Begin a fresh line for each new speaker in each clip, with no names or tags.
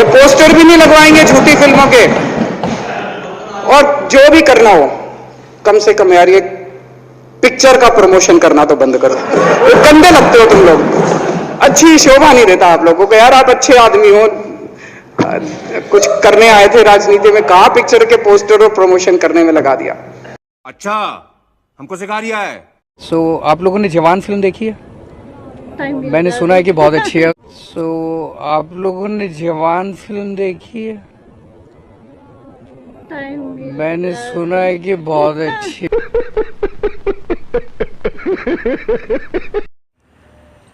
ये पोस्टर भी नहीं लगवाएंगे झूठी फिल्मों के। और जो भी करना हो, कम से कम यार ये पिक्चर का प्रमोशन करना तो बंद करो। तो गंदे लगते हो तुम लोग, अच्छी शोभा नहीं देता आप लोगों को। यार आप अच्छे आदमी हो, कुछ करने आए थे राजनीति में, कहां पिक्चर के पोस्टर और प्रमोशन करने में लगा दिया।
अच्छा, हमको सिखा रिया है।
आप लोगों ने जवान फिल्म देखी है? मैंने सुना है कि बहुत अच्छी है। आप लोगों ने जवान फिल्म देखी है? मैंने सुना है कि बहुत अच्छी।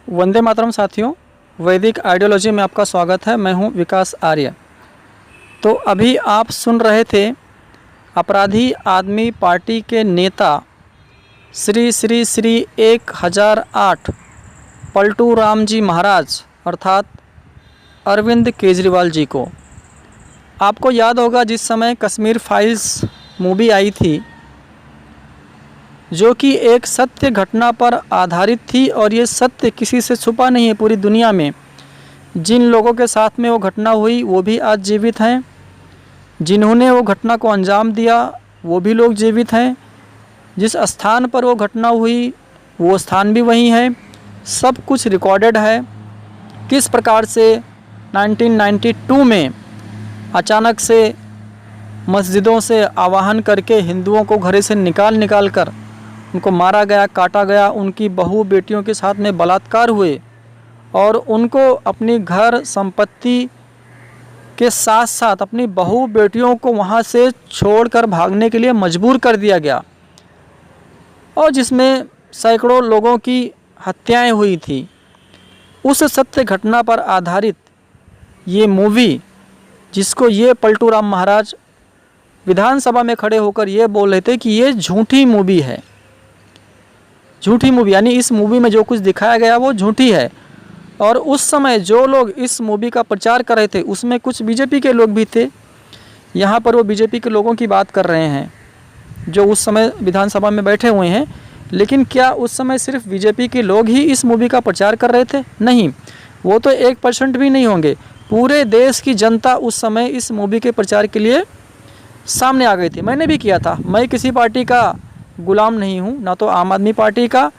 वंदे मातरम साथियों, वैदिक आइडियोलॉजी में आपका स्वागत है। मैं हूं विकास आर्य। तो अभी आप सुन रहे थे अपराधी आदमी पार्टी के नेता श्री श्री श्री 1008 पलटू राम जी महाराज अर्थात अरविंद केजरीवाल जी को। आपको याद होगा जिस समय कश्मीर फाइल्स मूवी आई थी, जो कि एक सत्य घटना पर आधारित थी, और ये सत्य किसी से छुपा नहीं है पूरी दुनिया में। जिन लोगों के साथ में वो घटना हुई वो भी आज जीवित हैं, जिन्होंने वो घटना को अंजाम दिया वो भी लोग जीवित हैं, जिस स्थान पर वो घटना हुई वो स्थान भी वही है। सब कुछ रिकॉर्डेड है। किस प्रकार से 1992 में अचानक से मस्जिदों से आवाहन करके हिंदुओं को घरे से निकाल कर उनको मारा गया, काटा गया, उनकी बहू बेटियों के साथ में बलात्कार हुए, और उनको अपनी घर संपत्ति के साथ साथ अपनी बहू बेटियों को वहाँ से छोड़कर भागने के लिए मजबूर कर दिया गया, और जिसमें सैकड़ों लोगों की हत्याएं हुई थी। उस सत्य घटना पर आधारित ये मूवी, जिसको ये पलटू राम महाराज विधानसभा में खड़े होकर ये बोल रहे थे कि ये झूठी मूवी है। झूठी मूवी यानी इस मूवी में जो कुछ दिखाया गया वो झूठी है। और उस समय जो लोग इस मूवी का प्रचार कर रहे थे उसमें कुछ बीजेपी के लोग भी थे। यहाँ पर वो बीजेपी के लोगों की बात कर रहे हैं जो उस समय विधानसभा में बैठे हुए हैं। लेकिन क्या उस समय सिर्फ बीजेपी के लोग ही इस मूवी का प्रचार कर रहे थे? नहीं, वो तो 1% भी नहीं होंगे। पूरे देश की जनता उस समय इस मूवी के प्रचार के लिए सामने आ गई थी। मैंने भी किया था। मैं किसी पार्टी का गुलाम नहीं हूँ, ना तो आम आदमी पार्टी का,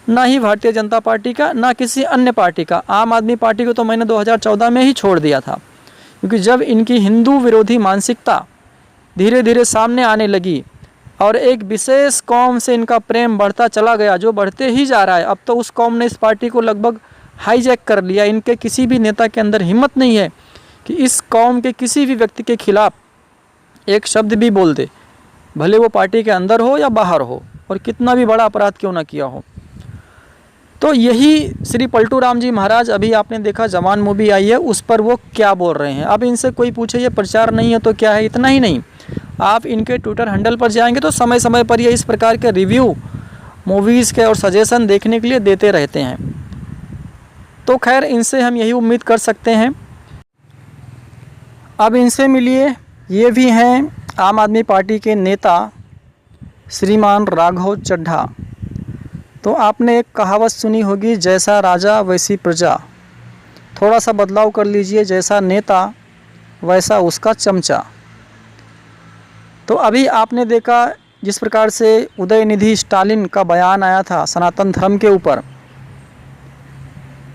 ना ही भारतीय जनता पार्टी का, ना किसी अन्य पार्टी का। आम आदमी पार्टी को तो मैंने 2014 में ही छोड़ दिया था, क्योंकि जब इनकी हिंदू विरोधी मानसिकता धीरे धीरे सामने आने लगी और एक विशेष कौम से इनका प्रेम बढ़ता चला गया, जो बढ़ते ही जा रहा है। अब तो उस कौम ने इस पार्टी को लगभग हाईजैक कर लिया। इनके किसी भी नेता के अंदर हिम्मत नहीं है कि इस कौम के किसी भी व्यक्ति के खिलाफ एक शब्द भी बोल दे, भले वो पार्टी के अंदर हो या बाहर हो, और कितना भी बड़ा अपराध क्यों ना किया हो। तो यही श्री पलटू राम जी महाराज, अभी आपने देखा जवान मूवी आई है, उस पर वो क्या बोल रहे हैं। अब इनसे कोई पूछे ये प्रचार नहीं है तो क्या है? इतना ही नहीं, आप इनके ट्विटर हैंडल पर जाएंगे तो समय समय पर ये इस प्रकार के रिव्यू मूवीज़ के और सजेशन देखने के लिए देते रहते हैं। तो खैर, इनसे हम यही उम्मीद कर सकते हैं। अब इनसे मिलिए, ये भी हैं आम आदमी पार्टी के नेता श्रीमान राघव चड्ढा। तो आपने एक कहावत सुनी होगी, जैसा राजा वैसी प्रजा। थोड़ा सा बदलाव कर लीजिए, जैसा नेता वैसा उसका चमचा। तो अभी आपने देखा जिस प्रकार से उदयनिधि स्टालिन का बयान आया था सनातन धर्म के ऊपर,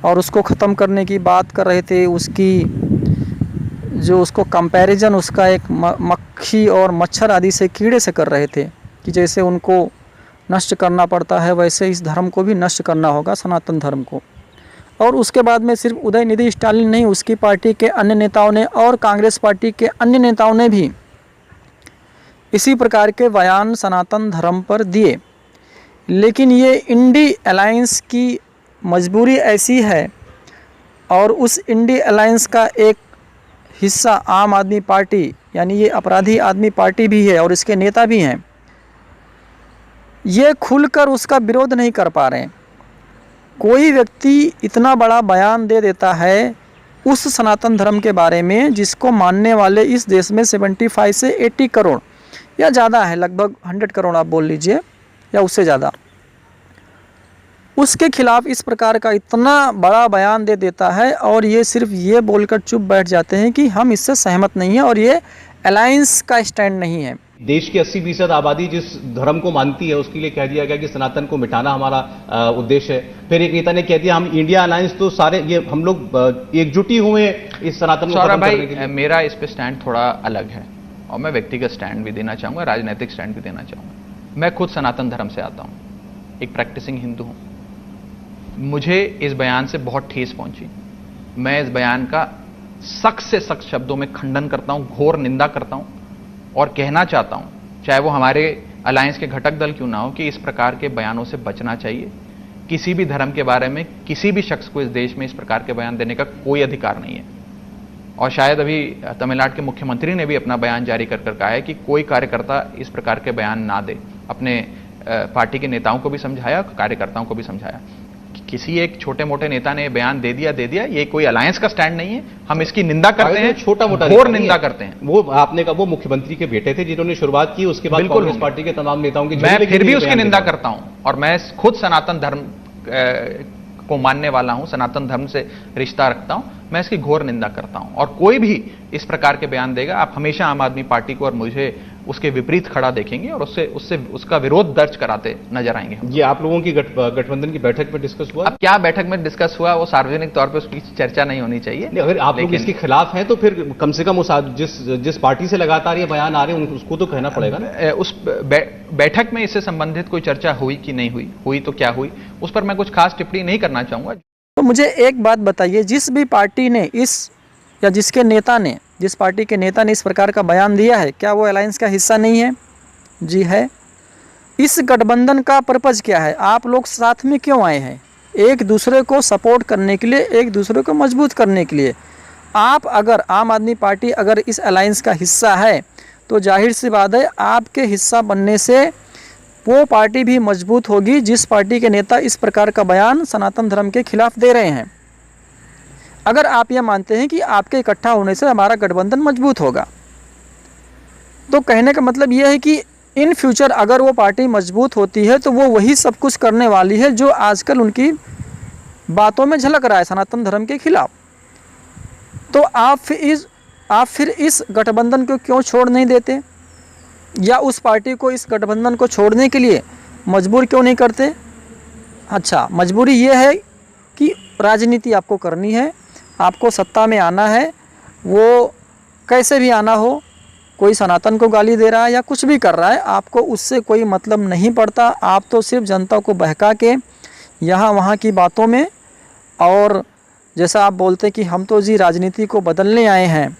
और उसको ख़त्म करने की बात कर रहे थे। उसको कंपैरिजन उसका एक मक्खी और मच्छर आदि से, कीड़े से कर रहे थे, कि जैसे उनको नष्ट करना पड़ता है वैसे इस धर्म को भी नष्ट करना होगा, सनातन धर्म को। और उसके बाद में सिर्फ उदयनिधि स्टालिन नहीं, उसकी पार्टी के अन्य नेताओं ने और कांग्रेस पार्टी के अन्य नेताओं ने भी इसी प्रकार के बयान सनातन धर्म पर दिए। लेकिन ये इंडी अलायंस की मजबूरी ऐसी है, और उस इंडी अलायंस का एक हिस्सा आम आदमी पार्टी, यानी ये अपराधी आदमी पार्टी भी है और इसके नेता भी हैं, ये खुलकर उसका विरोध नहीं कर पा रहे हैं। कोई व्यक्ति इतना बड़ा बयान दे देता है उस सनातन धर्म के बारे में जिसको मानने वाले इस देश में 75 से 80 करोड़ या ज़्यादा है, लगभग 100 करोड़ आप बोल लीजिए या उससे ज़्यादा। उसके खिलाफ इस प्रकार का इतना बड़ा बयान दे देता है और ये सिर्फ ये बोलकर चुप बैठ जाते हैं कि हम इससे सहमत नहीं हैं और ये अलायंस का स्टैंड नहीं है।
देश की 80% आबादी जिस धर्म को मानती है उसके लिए कह दिया गया कि सनातन को मिटाना हमारा उद्देश्य है। फिर एक नेता ने कह दिया हम इंडिया अलायंस तो सारे ये हम लोग एकजुटी हुए इस सनातन को खत्म करने के लिए।
मेरा इस पे स्टैंड थोड़ा अलग है और मैं व्यक्तिगत स्टैंड भी देना चाहूंगा, राजनीतिक स्टैंड भी देना चाहूंगा। मैं खुद सनातन धर्म से आता हूं, एक प्रैक्टिसिंग हिंदू हूं। मुझे इस बयान से बहुत ठेस पहुंची। मैं इस बयान का सख्त से सख्त शब्दों में खंडन करता हूं, घोर निंदा करता हूं और कहना चाहता हूं, चाहे वो हमारे अलायंस के घटक दल क्यों ना हो, कि इस प्रकार के बयानों से बचना चाहिए। किसी भी धर्म के बारे में किसी भी शख्स को इस देश में इस प्रकार के बयान देने का कोई अधिकार नहीं है। और शायद अभी तमिलनाडु के मुख्यमंत्री ने भी अपना बयान जारी कर कहा है कि कोई कार्यकर्ता इस प्रकार के बयान ना दे। अपने पार्टी के नेताओं को भी समझाया, कार्यकर्ताओं को भी समझाया। किसी एक छोटे मोटे नेता ने बयान दे दिया, ये कोई अलायंस का स्टैंड नहीं है। हम इसकी निंदा करते हैं,
छोटा मोटा
घोर निंदा करते हैं।
वो आपने कहा वो मुख्यमंत्री के बेटे थे जिन्होंने शुरुआत की, उसके बाद कांग्रेस पार्टी के तमाम नेताओं की
मैं फिर भी उसकी निंदा करता हूं और मैं खुद सनातन धर्म को मानने वाला हूं, सनातन धर्म से रिश्ता रखता हूं। मैं इसकी घोर निंदा करता हूं और कोई भी इस प्रकार के बयान देगा, आप हमेशा आम आदमी पार्टी को और मुझे उसके विपरीत खड़ा देखेंगे और उसका विरोध दर्ज कराते नजर आएंगे।
ये आप लोगों की गठबंधन की बैठक में डिस्कस हुआ?
अब क्या बैठक में डिस्कस हुआ वो सार्वजनिक तौर पे उसकी चर्चा नहीं होनी चाहिए।
अगर आप लोग इसके खिलाफ हैं तो फिर कम से कम जिस पार्टी से लगातार ये बयान आ रहे हैं उसको तो कहना पड़ेगा ना।
उस बैठक में इससे संबंधित कोई चर्चा हुई कि नहीं हुई तो क्या हुई, उस पर मैं कुछ खास टिप्पणी नहीं करना चाहूंगा।
तो मुझे एक बात बताइए, जिस भी पार्टी ने जिस पार्टी के नेता ने इस प्रकार का बयान दिया है, क्या वो अलायंस का हिस्सा नहीं है? जी है। इस गठबंधन का पर्पज क्या है? आप लोग साथ में क्यों आए हैं? एक दूसरे को सपोर्ट करने के लिए, एक दूसरे को मजबूत करने के लिए। आप अगर आम आदमी पार्टी अगर इस अलायंस का हिस्सा है तो जाहिर सी बात है आपके हिस्सा बनने से वो पार्टी भी मजबूत होगी जिस पार्टी के नेता इस प्रकार का बयान सनातन धर्म के खिलाफ दे रहे हैं। अगर आप यह मानते हैं कि आपके इकट्ठा होने से हमारा गठबंधन मजबूत होगा, तो कहने का मतलब यह है कि इन फ्यूचर अगर वो पार्टी मजबूत होती है तो वो वही सब कुछ करने वाली है जो आजकल उनकी बातों में झलक रहा है सनातन धर्म के खिलाफ। तो आप फिर इस गठबंधन को क्यों छोड़ नहीं देते, या उस पार्टी को इस गठबंधन को छोड़ने के लिए मजबूर क्यों नहीं करते? अच्छा, मजबूरी ये है कि राजनीति आपको करनी है, आपको सत्ता में आना है, वो कैसे भी आना हो। कोई सनातन को गाली दे रहा है या कुछ भी कर रहा है, आपको उससे कोई मतलब नहीं पड़ता। आप तो सिर्फ जनता को बहका के यहाँ वहाँ की बातों में, और जैसा आप बोलते कि हम तो जी राजनीति को बदलने आए हैं,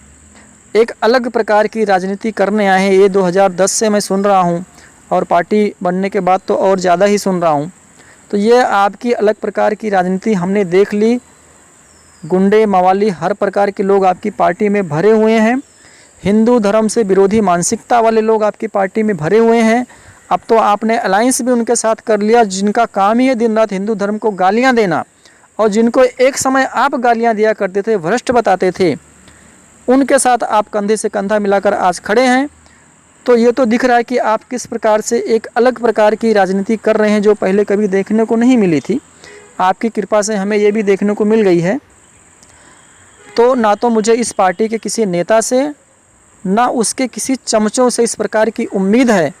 एक अलग प्रकार की राजनीति करने आए हैं। ये 2010 से मैं सुन रहा हूँ और पार्टी बनने के बाद तो और ज़्यादा ही सुन रहा हूँ। तो ये आपकी अलग प्रकार की राजनीति हमने देख ली। गुंडे मवाली हर प्रकार के लोग आपकी पार्टी में भरे हुए हैं। हिंदू धर्म से विरोधी मानसिकता वाले लोग आपकी पार्टी में भरे हुए हैं। अब तो आपने अलायंस भी उनके साथ कर लिया जिनका काम ही है दिन रात हिंदू धर्म को गालियां देना, और जिनको एक समय आप गालियां दिया करते थे, भ्रष्ट बताते थे, उनके साथ आप कंधे से कंधा मिलाकर आज खड़े हैं। तो ये तो दिख रहा है कि आप किस प्रकार से एक अलग प्रकार की राजनीति कर रहे हैं जो पहले कभी देखने को नहीं मिली थी। आपकी कृपा से हमें ये भी देखने को मिल गई है। तो ना तो मुझे इस पार्टी के किसी नेता से, ना उसके किसी चमचों से इस प्रकार की उम्मीद है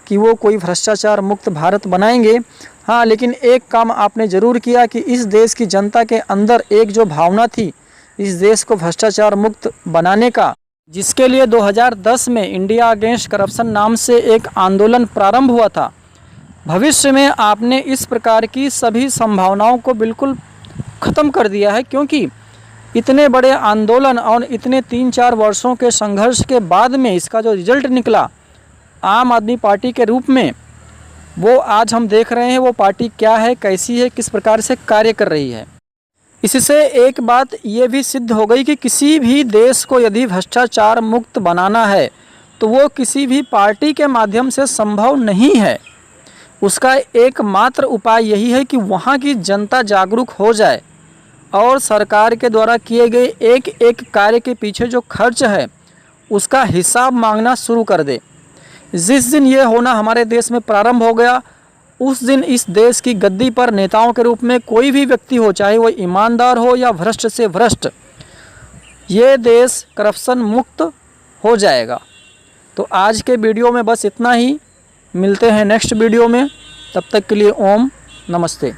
कि वो कोई भ्रष्टाचार मुक्त भारत बनाएंगे। हाँ, लेकिन एक काम आपने ज़रूर किया कि इस देश की जनता के अंदर एक जो भावना थी इस देश को भ्रष्टाचार मुक्त बनाने का, जिसके लिए 2010 में इंडिया अगेंस्ट करप्शन नाम से एक आंदोलन प्रारंभ हुआ था, भविष्य में आपने इस प्रकार की सभी संभावनाओं को बिल्कुल ख़त्म कर दिया है। क्योंकि इतने बड़े आंदोलन और इतने 3-4 वर्षों के संघर्ष के बाद में इसका जो रिजल्ट निकला आम आदमी पार्टी के रूप में, वो आज हम देख रहे हैं वो पार्टी क्या है, कैसी है, किस प्रकार से कार्य कर रही है। इससे एक बात ये भी सिद्ध हो गई कि किसी भी देश को यदि भ्रष्टाचार मुक्त बनाना है तो वो किसी भी पार्टी के माध्यम से संभव नहीं है। उसका एकमात्र उपाय यही है कि वहाँ की जनता जागरूक हो जाए और सरकार के द्वारा किए गए एक एक कार्य के पीछे जो खर्च है उसका हिसाब मांगना शुरू कर दे। जिस दिन ये होना हमारे देश में प्रारंभ हो गया, उस दिन इस देश की गद्दी पर नेताओं के रूप में कोई भी व्यक्ति हो, चाहे वो ईमानदार हो या भ्रष्ट से भ्रष्ट, ये देश करप्शन मुक्त हो जाएगा। तो आज के वीडियो में बस इतना ही, मिलते हैं नेक्स्ट वीडियो में, तब तक के लिए ओम नमस्ते।